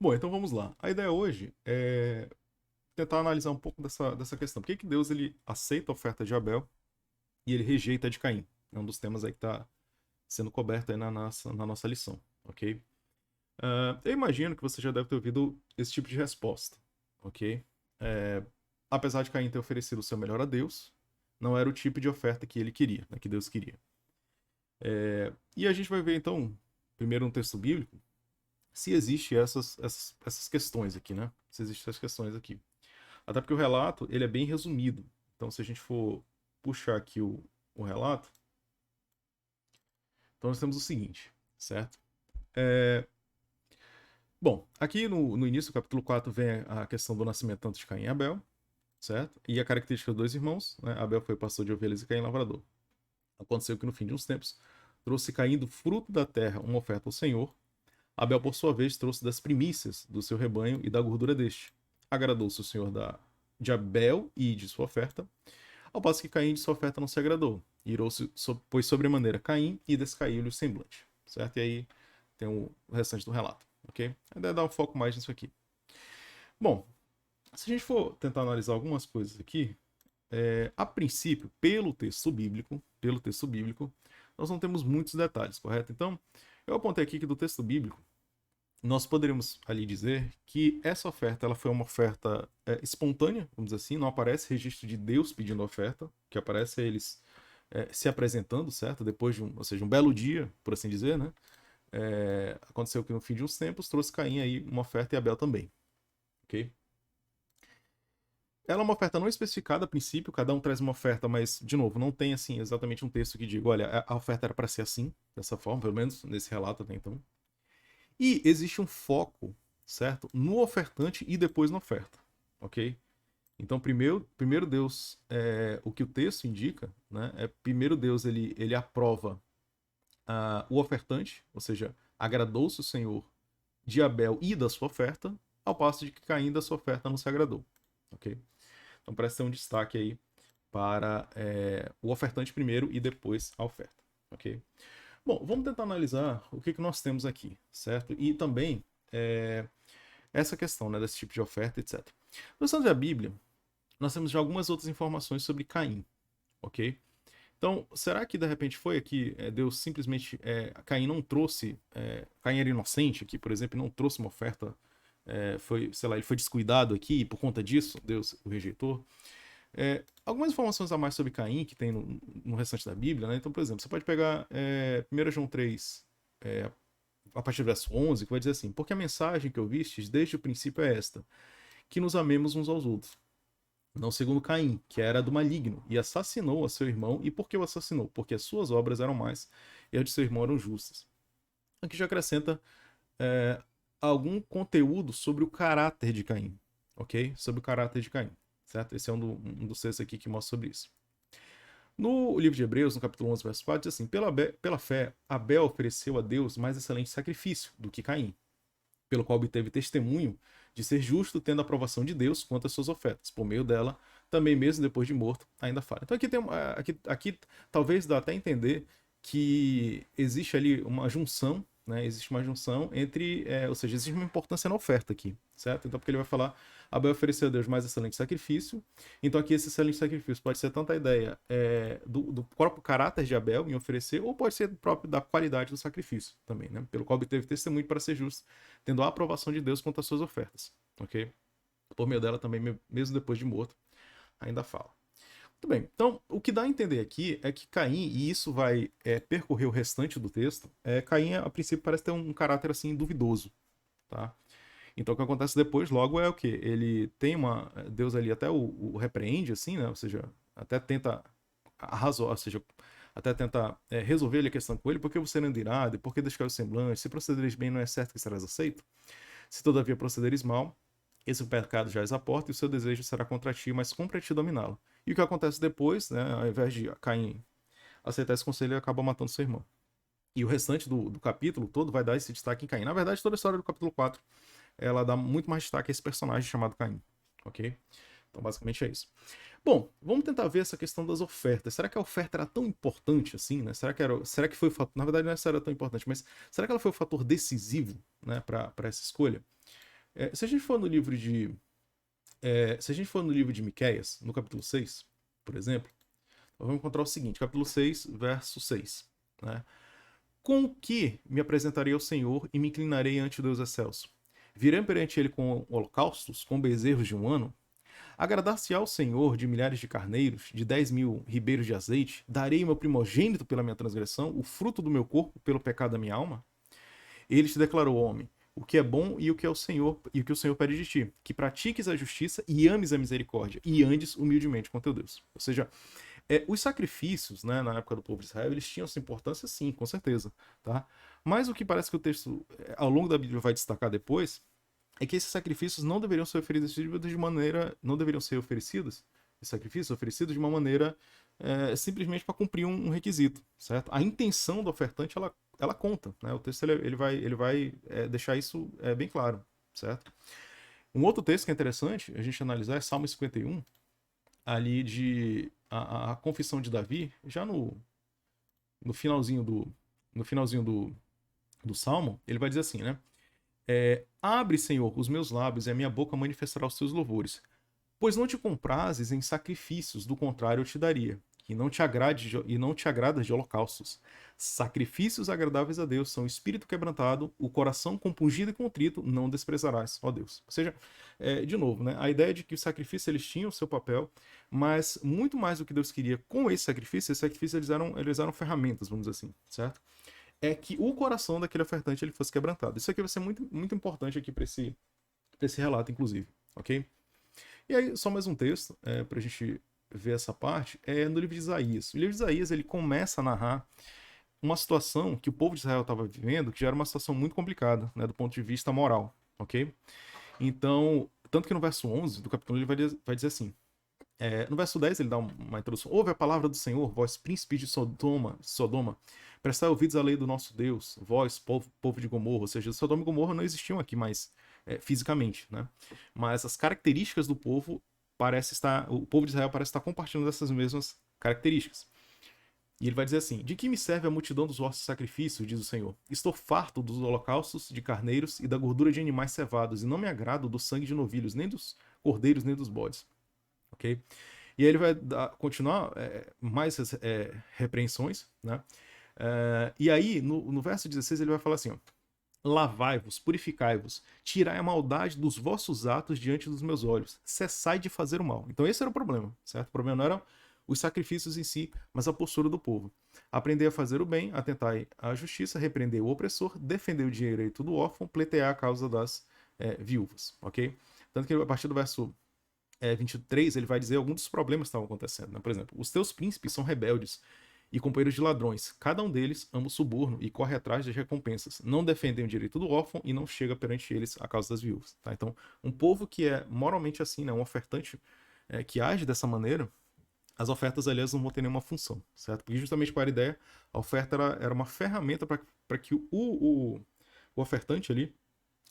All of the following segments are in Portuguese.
Bom, então vamos lá. A ideia hoje é tentar analisar um pouco dessa questão. Por que que Deus ele aceita a oferta de Abel e ele rejeita a de Caim? É um dos temas aí que está sendo coberto aí na nossa lição, ok? Eu imagino que você já deve ter ouvido esse tipo de resposta, ok? É, Apesar de Caim ter oferecido o seu melhor a Deus, não era o tipo de oferta que ele queria, né, que Deus queria. E a gente vai ver então, primeiro um texto bíblico, se existe essas questões aqui, né? Se existem essas questões aqui. Até porque o relato ele é bem resumido. Então, se a gente for puxar aqui o relato, então nós temos o seguinte, certo? É, Bom, aqui no início do capítulo 4 vem a questão do nascimento tanto de Caim e Abel, certo? E a característica dos dois irmãos, né? Abel foi pastor de ovelhas e Caim lavrador. Aconteceu que no fim de uns tempos trouxe Caim do fruto da terra uma oferta ao Senhor. Abel, por sua vez, trouxe das primícias do seu rebanho e da gordura deste. Agradou-se o Senhor de Abel e de sua oferta, ao passo que Caim de sua oferta não se agradou. Irou-se, pois sobremaneira Caim e descaiu-lhe o semblante. Certo? E aí tem o restante do relato. Ok? A ideia é dar um foco mais nisso aqui. Bom, se a gente for tentar analisar algumas coisas aqui, a princípio, pelo texto bíblico, nós não temos muitos detalhes, correto? Então, eu apontei aqui que do texto bíblico, nós poderíamos ali dizer que essa oferta ela foi uma oferta espontânea, vamos dizer assim, não aparece registro de Deus pedindo oferta, o que aparece é eles se apresentando, certo? Depois de ou seja, um belo dia, por assim dizer, né? Aconteceu que no fim de uns tempos trouxe Caim aí uma oferta e Abel também, ok? Ela é uma oferta não especificada a princípio, cada um traz uma oferta, mas, de novo, não tem assim exatamente um texto que diga, olha, a oferta era para ser assim, dessa forma, pelo menos nesse relato até então. E existe um foco, certo? No ofertante e depois na oferta, ok? Então, primeiro Deus, o que o texto indica, né? Primeiro Deus ele aprova o ofertante, ou seja, agradou-se o Senhor de Abel e da sua oferta, ao passo de que Caim da sua oferta não se agradou, ok? Então, parece ter um destaque aí para o ofertante primeiro e depois a oferta, ok? Bom, vamos tentar analisar o que nós temos aqui, certo? E também é, essa questão, né, desse tipo de oferta, etc. No Santo da Bíblia, nós temos já algumas outras informações sobre Caim, ok? Então, será que de repente foi aqui Deus simplesmente Caim não trouxe, Caim era inocente aqui, por exemplo, e não trouxe uma oferta, foi, sei lá, ele foi descuidado aqui e por conta disso Deus o rejeitou? Algumas informações a mais sobre Caim que tem no restante da Bíblia, né? Então, por exemplo, você pode pegar 1 João 3, a partir do verso 11, que vai dizer assim: porque a mensagem que ouvistes desde o princípio é esta, que nos amemos uns aos outros. Não segundo Caim, que era do maligno, e assassinou a seu irmão. E por que o assassinou? Porque as suas obras eram más e as de seu irmão eram justas. Aqui já acrescenta é, algum conteúdo sobre o caráter de Caim, ok? Sobre o caráter de Caim, certo? Esse é um dos textos aqui que mostra sobre isso. No livro de Hebreus, no capítulo 11, verso 4, diz assim: pela fé, Abel ofereceu a Deus mais excelente sacrifício do que Caim, pelo qual obteve testemunho de ser justo, tendo a aprovação de Deus quanto às suas ofertas. Por meio dela, também mesmo depois de morto, ainda fala. Então aqui talvez dá até a entender que existe ali uma junção, né? Existe uma junção entre, ou seja, existe uma importância na oferta aqui, certo? Então porque ele vai falar, Abel ofereceu a Deus mais excelente sacrifício. Então aqui esse excelente sacrifício pode ser tanto a ideia do próprio caráter de Abel em oferecer, ou pode ser próprio da qualidade do sacrifício também, né? Pelo qual obteve testemunho para ser justo, tendo a aprovação de Deus quanto às suas ofertas, ok? Por meio dela também, mesmo depois de morto, ainda fala. Muito bem, então o que dá a entender aqui é que Caim, e isso vai percorrer o restante do texto, Caim a princípio parece ter um caráter assim duvidoso, tá? Então o que acontece depois logo é o que? Ele tem Deus ali até o repreende, assim, né? Ou seja, até tenta arrasar, ou seja, até tenta resolver ali a questão com ele, porque você não dirá, por que deixar o semblante, se procederes bem não é certo que serás aceito, se todavia procederes mal, esse pecado já és a porta e o seu desejo será contra ti, mas cumpre a ti dominá-lo. E o que acontece depois, né, ao invés de Caim aceitar esse conselho, ele acaba matando seu irmão. E o restante do capítulo todo vai dar esse destaque em Caim. Na verdade, toda a história do capítulo 4 ela dá muito mais destaque a esse personagem chamado Caim, ok? Então, basicamente é isso. Bom, vamos tentar ver essa questão das ofertas. Será que a oferta era tão importante assim, né? Será que foi o fator, na verdade não era tão importante, mas será que ela foi o fator decisivo, né, para essa escolha? Se a gente for no livro de. Se a gente for no livro de Miqueias, no capítulo 6, por exemplo, nós vamos encontrar o seguinte, capítulo 6, verso 6. Né? Com o que me apresentarei ao Senhor e me inclinarei ante o Deus excelso? Virei perante ele com holocaustos, com bezerros de um ano? Agradar-se ao Senhor de milhares de carneiros, de 10.000 ribeiros de azeite? Darei o meu primogênito pela minha transgressão, o fruto do meu corpo pelo pecado da minha alma? Ele te declarou, homem, o que é bom e o que é o Senhor e o que o Senhor pede de ti, que pratiques a justiça e ames a misericórdia e andes humildemente com teu Deus. Ou seja, os sacrifícios, né, na época do povo de Israel, eles tinham sua importância, sim, com certeza, tá? Mas o que parece que o texto, ao longo da Bíblia, vai destacar depois é que esses sacrifícios não deveriam ser oferecidos de maneira, não deveriam ser oferecidos, esses sacrifícios oferecidos de uma maneira simplesmente para cumprir um requisito, certo? A intenção do ofertante ela conta, né? O texto ele vai deixar isso bem claro, certo? Um outro texto que é interessante a gente analisar é Salmo 51, ali de a confissão de Davi, já no finalzinho do Salmo, ele vai dizer assim, né? Abre, Senhor, os meus lábios e a minha boca manifestará os teus louvores. Pois não te comprases em sacrifícios, do contrário eu te daria. E não te agradas de holocaustos. Sacrifícios agradáveis a Deus são o espírito quebrantado, o coração compungido e contrito, não desprezarás, ó Deus. Ou seja, de novo, né, a ideia de que os sacrifícios eles tinham o seu papel, mas muito mais do que Deus queria com esses sacrifícios eles eram ferramentas, vamos dizer assim, certo? É que o coração daquele ofertante ele fosse quebrantado. Isso aqui vai ser muito, muito importante aqui para esse relato, inclusive, ok? E aí, só mais um texto, para a gente ver essa parte, é no livro de Isaías. O livro de Isaías ele começa a narrar uma situação que o povo de Israel estava vivendo, que já era uma situação muito complicada, né, do ponto de vista moral, ok? Então, tanto que no verso 11 do capítulo ele vai dizer assim, no verso 10 ele dá uma introdução. Ouve a palavra do Senhor, vós príncipes de Sodoma, prestai ouvidos à lei do nosso Deus, vós, povo de Gomorra. Ou seja, Sodoma e Gomorra não existiam aqui mais fisicamente, né? Mas as características do povo o povo de Israel parece estar compartilhando essas mesmas características. E ele vai dizer assim: de que me serve a multidão dos vossos sacrifícios, diz o Senhor? Estou farto dos holocaustos de carneiros e da gordura de animais cevados, e não me agrado do sangue de novilhos, nem dos cordeiros, nem dos bodes. Ok? E aí ele vai continuar mais repreensões, né? E aí, no verso 16, ele vai falar assim, ó, lavai-vos, purificai-vos, tirai a maldade dos vossos atos diante dos meus olhos, cessai de fazer o mal. Então esse era o problema, certo? O problema não eram os sacrifícios em si, mas a postura do povo. Aprender a fazer o bem, atentai à justiça, repreender o opressor, defender o direito do órfão, pleitear a causa das viúvas, ok? Tanto que a partir do verso 23, ele vai dizer alguns dos problemas que estavam acontecendo. Né? Por exemplo, os teus príncipes são rebeldes e companheiros de ladrões. Cada um deles ama o suborno e corre atrás das recompensas. Não defendem o direito do órfão e não chega perante eles a causa das viúvas. Tá? Então, um povo que é moralmente assim, né? Um ofertante que age dessa maneira, as ofertas, aliás, não vão ter nenhuma função, certo? Porque justamente para a ideia, a oferta era uma ferramenta para que o ofertante ali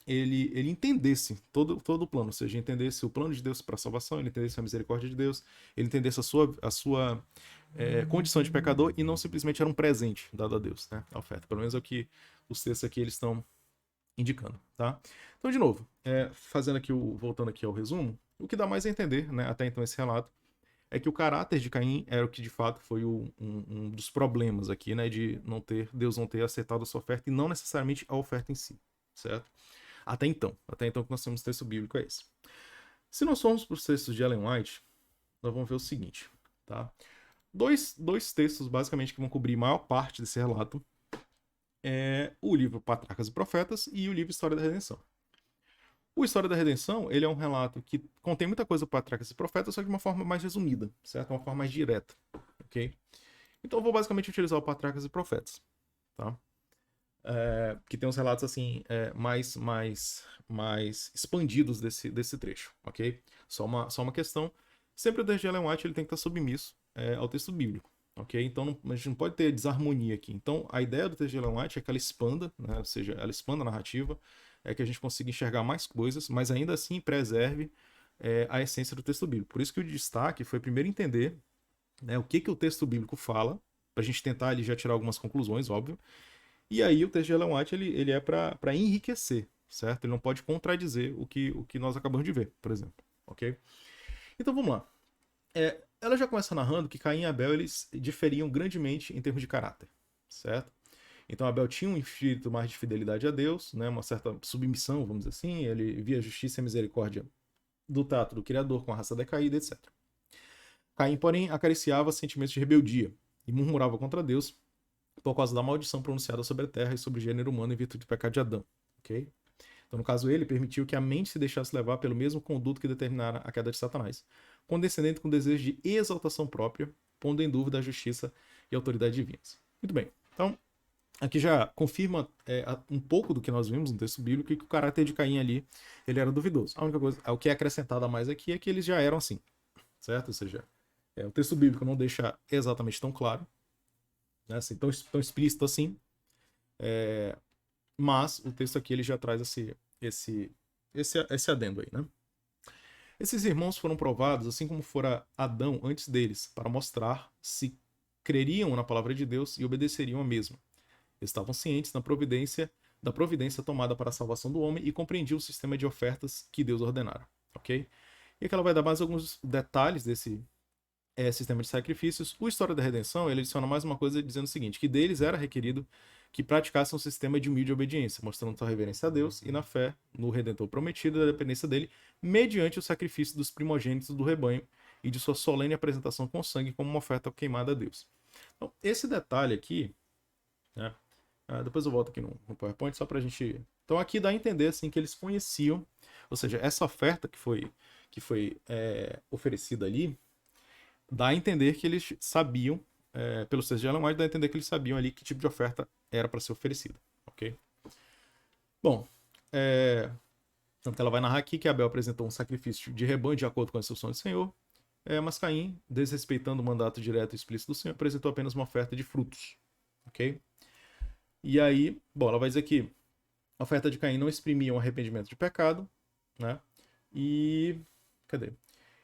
ele entendesse todo o plano, ou seja, entendesse o plano de Deus para a salvação, ele entendesse a misericórdia de Deus, ele entendesse a sua condição de pecador e não simplesmente era um presente dado a Deus, né? A oferta. Pelo menos é o que os textos aqui eles estão indicando, tá? Então, de novo, voltando aqui ao resumo, o que dá mais a entender, né, até então esse relato, é que o caráter de Caim era o que de fato foi um dos problemas aqui, né, de Deus não ter aceitado a sua oferta e não necessariamente a oferta em si, certo? Até então que nós temos texto bíblico é esse. Se nós formos para os textos de Ellen White, nós vamos ver o seguinte, tá? Dois textos, basicamente, que vão cobrir a maior parte desse relato. É o livro Patriarcas e Profetas e o livro História da Redenção. O História da Redenção, ele é um relato que contém muita coisa do Patriarcas e Profetas, só de uma forma mais resumida, certo? Uma forma mais direta, ok? Então eu vou basicamente utilizar o Patriarcas e Profetas, tá? Que tem uns relatos assim mais expandidos desse trecho, ok? Só uma questão. Sempre o texto de Ellen White ele tem que estar submisso ao texto bíblico, ok? Então a gente não pode ter desarmonia aqui. Então a ideia do texto de Ellen White é que ela expanda, né? Ou seja, ela expanda a narrativa, é que a gente consiga enxergar mais coisas, mas ainda assim preserve a essência do texto bíblico. Por isso que o destaque foi primeiro entender, né, o que o texto bíblico fala, para a gente tentar ali já tirar algumas conclusões, óbvio. E aí o texto de Ellen White ele é para enriquecer, certo? Ele não pode contradizer o que nós acabamos de ver, por exemplo, ok? Então vamos lá. Ela já começa narrando que Caim e Abel eles diferiam grandemente em termos de caráter, certo? Então Abel tinha um espírito mais de fidelidade a Deus, né, uma certa submissão, vamos dizer assim, ele via a justiça e a misericórdia do trato do Criador com a raça decaída, etc. Caim, porém, acariciava sentimentos de rebeldia e murmurava contra Deus por causa da maldição pronunciada sobre a terra e sobre o gênero humano em virtude do pecado de Adão, ok? Então, no caso, ele permitiu que a mente se deixasse levar pelo mesmo conduto que determinara a queda de Satanás, condescendente com desejo de exaltação própria, pondo em dúvida a justiça e a autoridade divinas. Muito bem. Então, aqui já confirma um pouco do que nós vimos no texto bíblico, que o caráter de Caim ali, ele era duvidoso. A única coisa, o que é acrescentado a mais aqui é que eles já eram assim, certo? Ou seja, o texto bíblico não deixa exatamente tão claro, né, assim, tão explícito assim, mas o texto aqui ele já traz esse adendo aí, né? Esses irmãos foram provados, assim como fora Adão antes deles, para mostrar se creriam na palavra de Deus e obedeceriam a mesma. Estavam cientes da providência tomada para a salvação do homem e compreendiam o sistema de ofertas que Deus ordenara, ok? E aqui ela vai dar mais alguns detalhes desse sistema de sacrifícios. O História da Redenção, ele adiciona mais uma coisa dizendo o seguinte, que deles era requerido que praticassem um sistema de humilde obediência, mostrando sua reverência a Deus e na fé no Redentor prometido e da dependência dele, mediante o sacrifício dos primogênitos do rebanho e de sua solene apresentação com sangue como uma oferta queimada a Deus. Então, esse detalhe aqui, né, depois eu volto aqui no PowerPoint só para a gente... Então aqui dá a entender assim, que eles conheciam, ou seja, essa oferta que foi oferecida ali, dá a entender que eles sabiam, pelo texto de Ellen White, dá a entender que eles sabiam ali que tipo de oferta era para ser oferecida, ok? Bom, tanto que ela vai narrar aqui que Abel apresentou um sacrifício de rebanho de acordo com a instrução do Senhor, mas Caim, desrespeitando o mandato direto e explícito do Senhor, apresentou apenas uma oferta de frutos, ok? E aí, bom, ela vai dizer que a oferta de Caim não exprimia um arrependimento de pecado, né? E... cadê?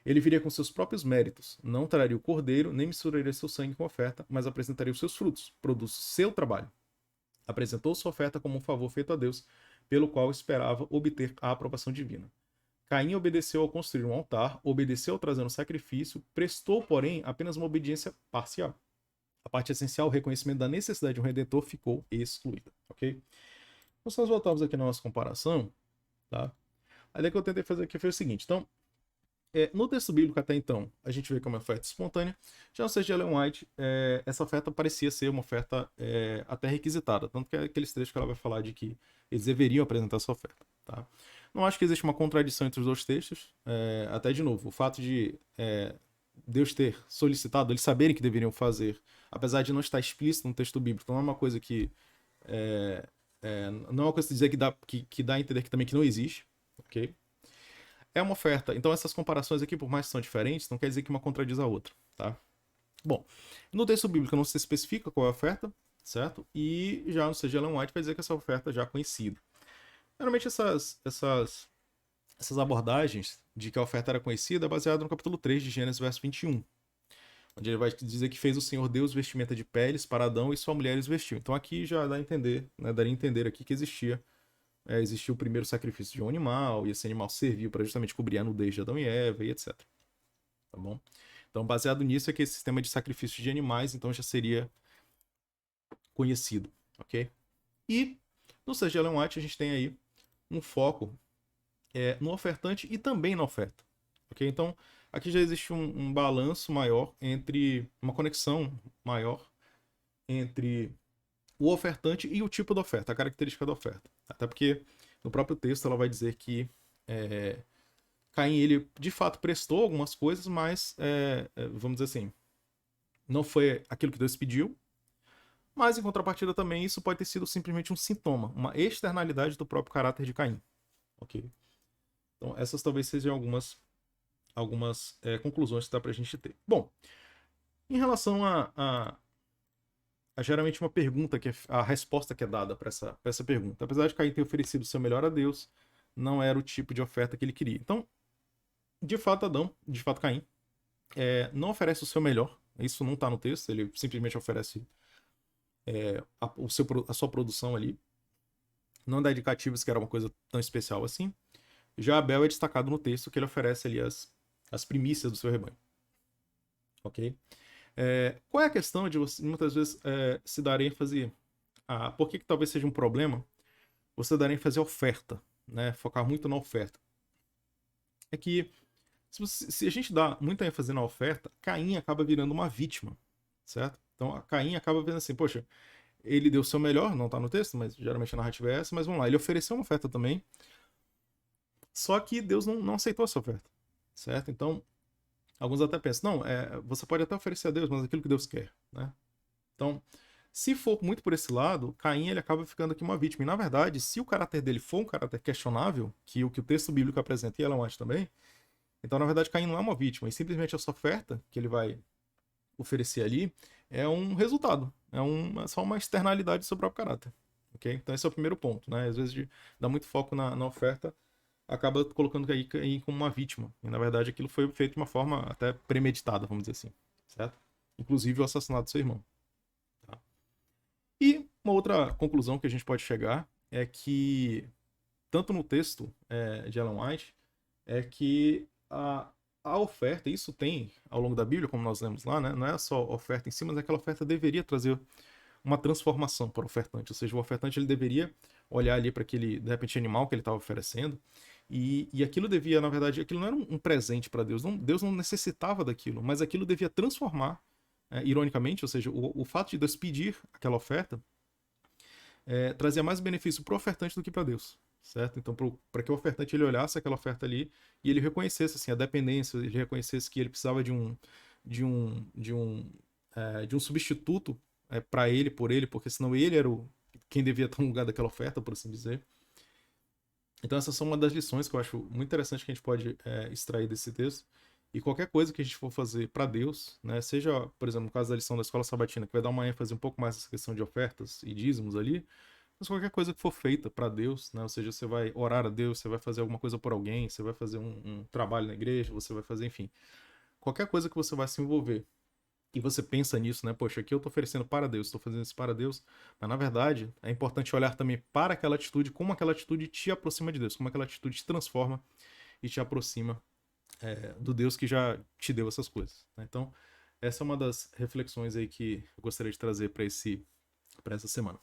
Ele viria com seus próprios méritos, não traria o cordeiro, nem misturaria seu sangue com a oferta, mas apresentaria os seus frutos, produz seu trabalho. Apresentou sua oferta como um favor feito a Deus, pelo qual esperava obter a aprovação divina. Caim obedeceu ao construir um altar, obedeceu ao trazer um sacrifício, prestou, porém, apenas uma obediência parcial. A parte essencial, o reconhecimento da necessidade de um redentor, ficou excluída, ok? Então, se nós voltarmos aqui na nossa comparação, tá? A ideia que eu tentei fazer aqui foi o seguinte, então, no texto bíblico até então, a gente vê como é uma oferta espontânea. Já no texto de Ellen White, essa oferta parecia ser uma oferta até requisitada, tanto que é aqueles trechos que ela vai falar de que eles deveriam apresentar essa oferta. Tá? Não acho que existe uma contradição entre os dois textos, até de novo, o fato de Deus ter solicitado, eles saberem que deveriam fazer, apesar de não estar explícito no texto bíblico, não é uma coisa que não é uma coisa de dizer que dá a entender que também que não existe, ok? É uma oferta. Então essas comparações aqui, por mais que são diferentes, não quer dizer que uma contradiz a outra, tá? Bom, no texto bíblico não se especifica qual é a oferta, certo? E já no texto de Ellen White vai dizer que essa oferta já é conhecida. Geralmente essas abordagens de que a oferta era conhecida é baseada no capítulo 3 de Gênesis, verso 21, onde ele vai dizer que fez o Senhor Deus vestimenta de peles para Adão e sua mulher os vestiu. Então aqui já dá a entender, né, daria a entender aqui que existiu o primeiro sacrifício de um animal, e esse animal serviu para justamente cobrir a nudez de Adão e Eva, e etc. Tá bom? Então, baseado nisso, é que esse sistema de sacrifício de animais, então, já seria conhecido, ok? E, no texto de Ellen White, a gente tem aí um foco no ofertante e também na oferta, ok? Então, aqui já existe um balanço maior uma conexão maior entre o ofertante e o tipo da oferta, a característica da oferta. Até porque no próprio texto ela vai dizer que Caim, ele de fato prestou algumas coisas, mas, vamos dizer assim, não foi aquilo que Deus pediu, mas em contrapartida também isso pode ter sido simplesmente um sintoma, uma externalidade do próprio caráter de Caim. Ok? Então essas talvez sejam algumas conclusões que dá pra gente ter. Bom, em relação a geralmente uma pergunta, a resposta que é dada para essa pergunta. Apesar de Caim ter oferecido o seu melhor a Deus, não era o tipo de oferta que ele queria. Então, de fato, Caim, não oferece o seu melhor. Isso não está no texto, ele simplesmente oferece a sua produção ali. não dá indicativos que era uma coisa tão especial assim. Já Abel é destacado no texto que ele oferece ali as primícias do seu rebanho. Ok? Qual é a questão de você, muitas vezes, se dar ênfase a... Por que talvez seja um problema você dar ênfase à oferta, né? Focar muito na oferta. É que se a gente dá muita ênfase na oferta, Caim acaba virando uma vítima, certo? Então, a Caim acaba vendo assim, poxa, ele deu o seu melhor, não tá no texto, mas geralmente a narrativa é essa, mas vamos lá, ele ofereceu uma oferta também, só que Deus não aceitou essa oferta, certo? Então, alguns até pensam, não, você pode até oferecer a Deus, mas aquilo que Deus quer, né? Então, se for muito por esse lado, Caim ele acaba ficando aqui uma vítima. E na verdade, se o caráter dele for um caráter questionável, que o texto bíblico apresenta e Ellen White também, então na verdade Caim não é uma vítima, e simplesmente essa oferta que ele vai oferecer ali é um resultado, é só uma externalidade do seu próprio caráter. Ok? Então esse é o primeiro ponto, né? Às vezes de dar muito foco na oferta, acaba colocando Caim como uma vítima. E na verdade aquilo foi feito de uma forma até premeditada, vamos dizer assim, certo? Inclusive o assassinato do seu irmão. Tá? E uma outra conclusão que a gente pode chegar é que, tanto no texto de Ellen White, é que a oferta, isso tem ao longo da Bíblia, como nós lemos lá, né? Não é só oferta em si, mas aquela oferta deveria trazer uma transformação para o ofertante. Ou seja, o ofertante ele deveria olhar ali para aquele, de repente, animal que ele estava oferecendo. E aquilo devia, na verdade, aquilo não era um presente para Deus. Deus não necessitava daquilo, mas aquilo devia transformar, ironicamente, ou seja, o fato de Deus pedir aquela oferta trazia mais benefício para o ofertante do que para Deus, certo? Então, para que o ofertante ele olhasse aquela oferta ali e ele reconhecesse assim a dependência, ele reconhecesse que ele precisava de um de um de um substituto para ele, por ele, porque senão ele era quem devia estar no lugar daquela oferta, por assim dizer. Então, essas são uma das lições que eu acho muito interessante que a gente pode extrair desse texto. E qualquer coisa que a gente for fazer para Deus, né, seja, por exemplo, no caso da lição da escola sabatina, que vai dar uma ênfase um pouco mais nessa questão de ofertas e dízimos ali, mas qualquer coisa que for feita para Deus, né, ou seja, você vai orar a Deus, você vai fazer alguma coisa por alguém, você vai fazer um trabalho na igreja, você vai fazer, enfim, qualquer coisa que você vai se envolver e você pensa nisso, né? Poxa, aqui eu estou oferecendo para Deus, estou fazendo isso para Deus, mas na verdade é importante olhar também para aquela atitude, como aquela atitude te aproxima de Deus, como aquela atitude te transforma e te aproxima do Deus que já te deu essas coisas, né? Então, essa é uma das reflexões aí que eu gostaria de trazer para essa semana.